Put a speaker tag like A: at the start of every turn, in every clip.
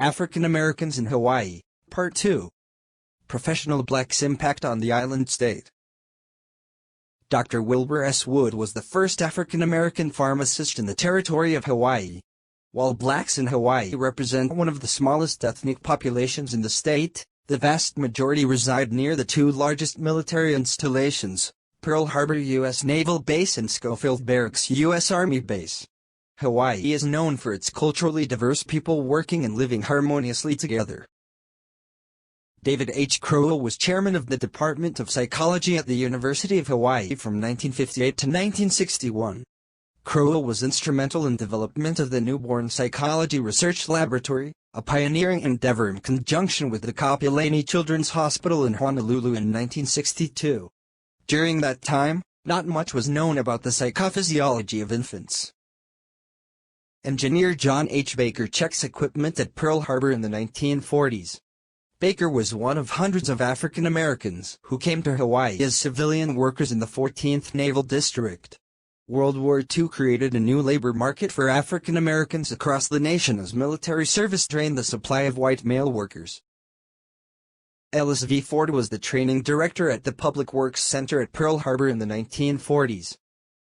A: African Americans in Hawaii, Part 2. Professional Blacks' Impact on the Island State. Dr. Wilbur S. Wood was the first African American pharmacist in the territory of Hawaii. While blacks in Hawaii represent one of the smallest ethnic populations in the state, the vast majority reside near the two largest military installations, Pearl Harbor U.S. Naval Base and Schofield Barracks U.S. Army Base. Hawaii is known for its culturally diverse people working and living harmoniously together. David H. Crowell was chairman of the Department of Psychology at the University of Hawaii from 1958 to 1961. Crowell was instrumental in development of the Newborn Psychology Research Laboratory, a pioneering endeavor in conjunction with the Kapiolani Children's Hospital in Honolulu in 1962. During that time, not much was known about the psychophysiology of infants. Engineer John H. Baker checks equipment at Pearl Harbor in the 1940s. Baker was one of hundreds of African Americans who came to Hawaii as civilian workers in the 14th Naval District. World War II created a new labor market for African Americans across the nation as military service drained the supply of white male workers. Ellis V. Ford was the training director at the Public Works Center at Pearl Harbor in the 1940s.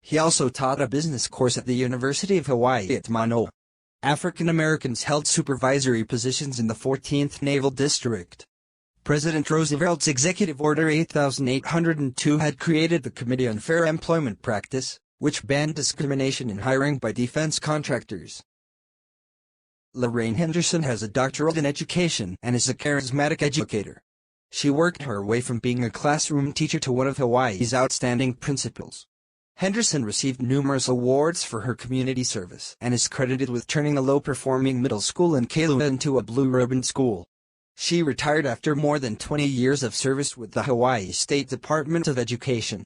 A: He also taught a business course at the University of Hawaii at Manoa. African Americans held supervisory positions in the 14th Naval District. President Roosevelt's Executive Order 8802 had created the Committee on Fair Employment Practice, which banned discrimination in hiring by defense contractors. Lorraine Henderson has a doctorate in education and is a charismatic educator. She worked her way from being a classroom teacher to one of Hawaii's outstanding principals. Henderson received numerous awards for her community service and is credited with turning a low-performing middle school in Kailua into a blue ribbon school. She retired after more than 20 years of service with the Hawaii State Department of Education.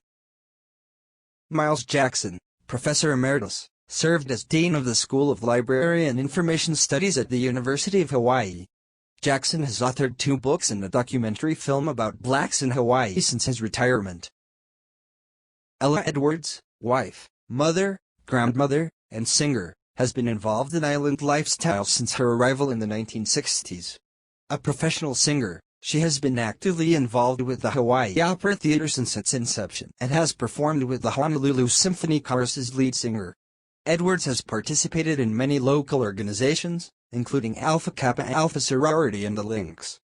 A: Miles Jackson, Professor Emeritus, served as Dean of the School of Library and Information Studies at the University of Hawaii. Jackson has authored 2 books and a documentary film about blacks in Hawaii since his retirement. Ella Edwards, wife, mother, grandmother, and singer, has been involved in island lifestyle since her arrival in the 1960s. A professional singer, she has been actively involved with the Hawaii Opera Theater since its inception and has performed with the Honolulu Symphony Chorus's lead singer. Edwards has participated in many local organizations, including Alpha Kappa Alpha Sorority and the Lynx.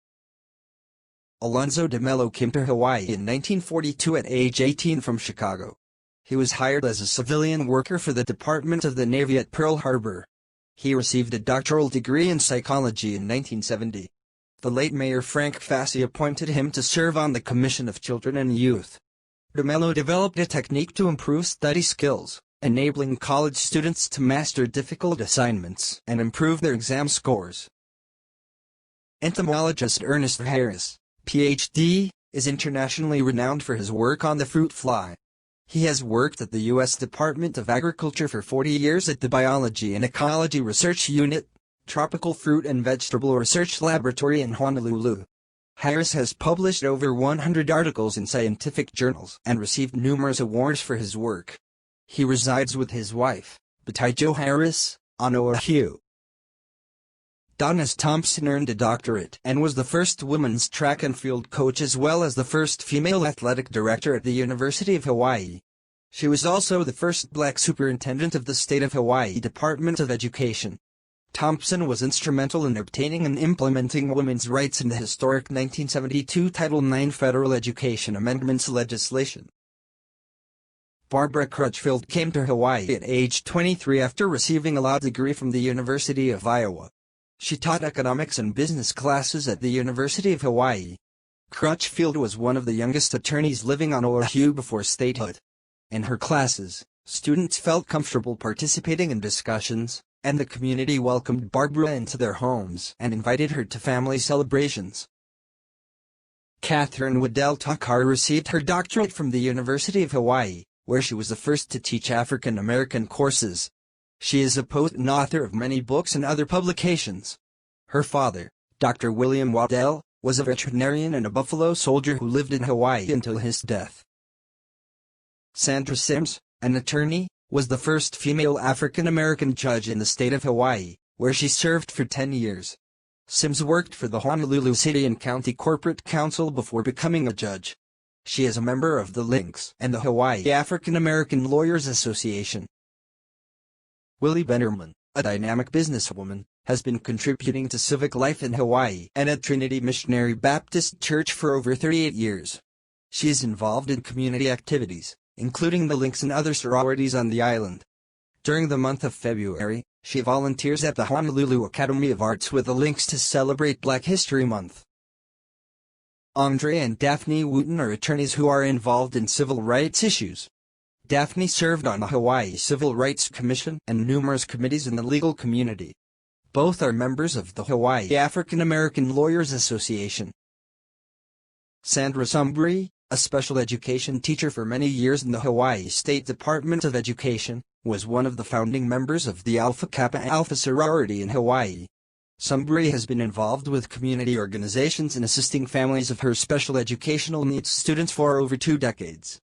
A: Alonzo DeMello came to Hawaii in 1942 at age 18 from Chicago. He was hired as a civilian worker for the Department of the Navy at Pearl Harbor. He received a doctoral degree in psychology in 1970. The late Mayor Frank Fassi appointed him to serve on the Commission of Children and Youth. DeMello developed a technique to improve study skills, enabling college students to master difficult assignments and improve their exam scores. Entomologist Ernest Harris, Ph.D., is internationally renowned for his work on the fruit fly. He has worked at the U.S. Department of Agriculture for 40 years at the Biology and Ecology Research Unit, Tropical Fruit and Vegetable Research Laboratory in Honolulu. Harris has published over 100 articles in scientific journals and received numerous awards for his work. He resides with his wife, Batijo Harris, on Oahu. Donna Thompson earned a doctorate and was the first women's track and field coach as well as the first female athletic director at the University of Hawaii. She was also the first black superintendent of the State of Hawaii Department of Education. Thompson was instrumental in obtaining and implementing women's rights in the historic 1972 Title IX Federal Education Amendments legislation. Barbara Crutchfield came to Hawaii at age 23 after receiving a law degree from the University of Iowa. She taught economics and business classes at the University of Hawaii. Crutchfield was one of the youngest attorneys living on Oahu before statehood. In her classes, students felt comfortable participating in discussions, and the community welcomed Barbara into their homes and invited her to family celebrations. Catherine Waddell Takar received her doctorate from the University of Hawaii, where she was the first to teach African American courses. She is a poet and author of many books and other publications. Her father, Dr. William Waddell, was a veterinarian and a Buffalo Soldier who lived in Hawaii until his death. Sandra Sims, an attorney, was the first female African American judge in the state of Hawaii, where she served for 10 years. Sims worked for the Honolulu City and County Corporate Council before becoming a judge. She is a member of the Lynx and the Hawaii African American Lawyers Association. Willie Benderman, a dynamic businesswoman, has been contributing to civic life in Hawaii and at Trinity Missionary Baptist Church for over 38 years. She is involved in community activities, including the Lynx and other sororities on the island. During the month of February, she volunteers at the Honolulu Academy of Arts with the Lynx to celebrate Black History Month. Andre and Daphne Wooten are attorneys who are involved in civil rights issues. Daphne served on the Hawaii Civil Rights Commission and numerous committees in the legal community. Both are members of the Hawaii African American Lawyers Association. Sandra Sumbry, a special education teacher for many years in the Hawaii State Department of Education, was one of the founding members of the Alpha Kappa Alpha sorority in Hawaii. Sumbry has been involved with community organizations in assisting families of her special educational needs students for over 2 decades.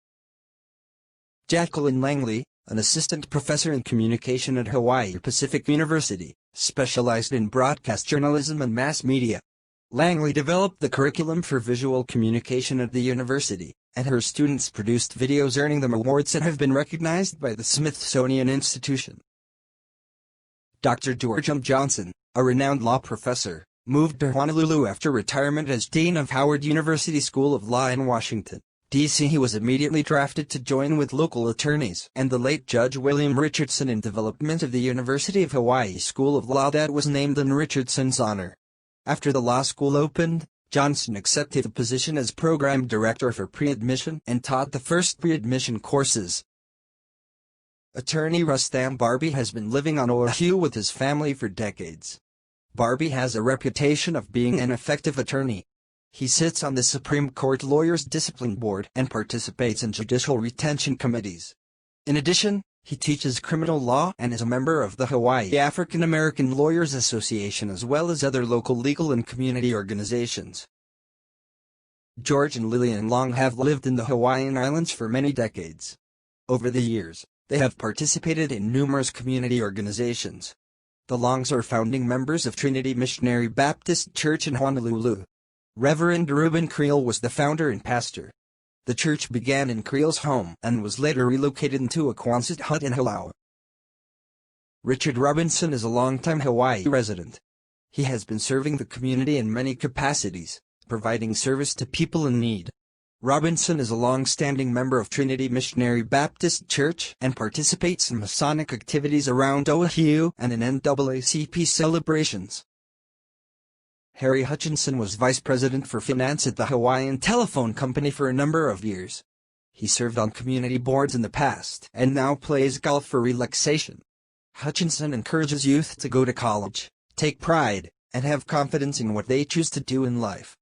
A: Jacqueline Langley, an assistant professor in communication at Hawaii Pacific University, specialized in broadcast journalism and mass media. Langley developed the curriculum for visual communication at the university, and her students produced videos earning them awards that have been recognized by the Smithsonian Institution. Dr. George M. Johnson, a renowned law professor, moved to Honolulu after retirement as Dean of Howard University School of Law in Washington, D.C. He was immediately drafted to join with local attorneys and the late Judge William Richardson in development of the University of Hawaii School of Law that was named in Richardson's honor. After the law school opened, Johnson accepted the position as program director for pre-admission and taught the first pre-admission courses. Attorney Rustam Barbie has been living on Oahu with his family for decades. Barbie has a reputation of being an effective attorney. He sits on the Supreme Court Lawyers Discipline Board and participates in judicial retention committees. In addition, he teaches criminal law and is a member of the Hawaii African American Lawyers Association as well as other local legal and community organizations. George and Lillian Long have lived in the Hawaiian Islands for many decades. Over the years, they have participated in numerous community organizations. The Longs are founding members of Trinity Missionary Baptist Church in Honolulu. Reverend Reuben Creel was the founder and pastor. The church began in Creel's home and was later relocated into a Quonset hut in Halau. Richard Robinson is a longtime Hawaii resident. He has been serving the community in many capacities, providing service to people in need. Robinson is a long-standing member of Trinity Missionary Baptist Church and participates in Masonic activities around Oahu and in NAACP celebrations. Harry Hutchinson was vice president for finance at the Hawaiian Telephone Company for a number of years. He served on community boards in the past and now plays golf for relaxation. Hutchinson encourages youth to go to college, take pride, and have confidence in what they choose to do in life.